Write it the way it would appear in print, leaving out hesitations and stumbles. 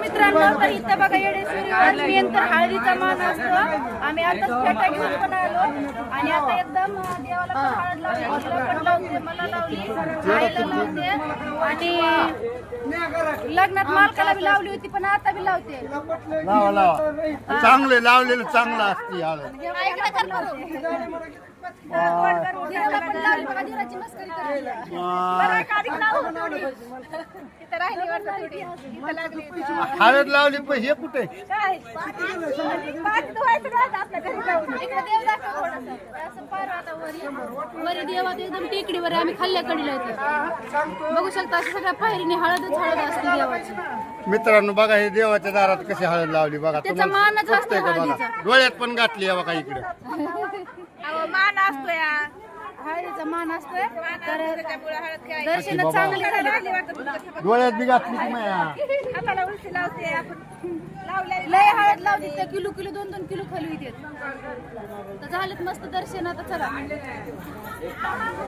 मित्रांनो, तर इथं बघा येडेश्वरीवर मेन तर हळदीचा मान असतो. आम्ही आता फेटा घेऊन पण आलो आणि आता एकदम देवाला पण हळद लावली, तिला पण लावते, मला लावली, आईला लावते आणि लग्नात मालकाला बी लावली होती पण आता बी लावते. लावा लावा, चांगले लावलेलं चांगलं असते हळद. देवाला पण लावली बघा, देवाची मस्करी करायला. बरं, काढी लावू थोडी. इथं राहिली वाटतं थोडी. इथं लागली. हळद लावली पण हे कुठे काय? पाठ धुवायचं राहतं आपल्या घरी जाऊन. इकडे देव दाखव थोडंसं. असं पार आता वरी देवात एकदम टेकडीवर आहे. आम्ही खाल्ल्याकडीला येतो. बघू शकता असं सगळ्या पायरीने हळदच हळद असते देवाची. मित्रांनो बघा, हे देवाच्या दारात कशी हळद लावली बघा. त्याचा मानच असतो का बघा, हळदीचा. डोळ्यात पण घातली आहे बघा इकडे. मान असतोय, हळदीचा मान असतोय. तर दर्शन चांगली झाली. डोळ्यात बी घातली की माया. हाताला उलटी लावते आपण. लय हळद लावते, त्या किलो 2-2 किलो खाली येते. तर झालं मस्त दर्शन. आता चला.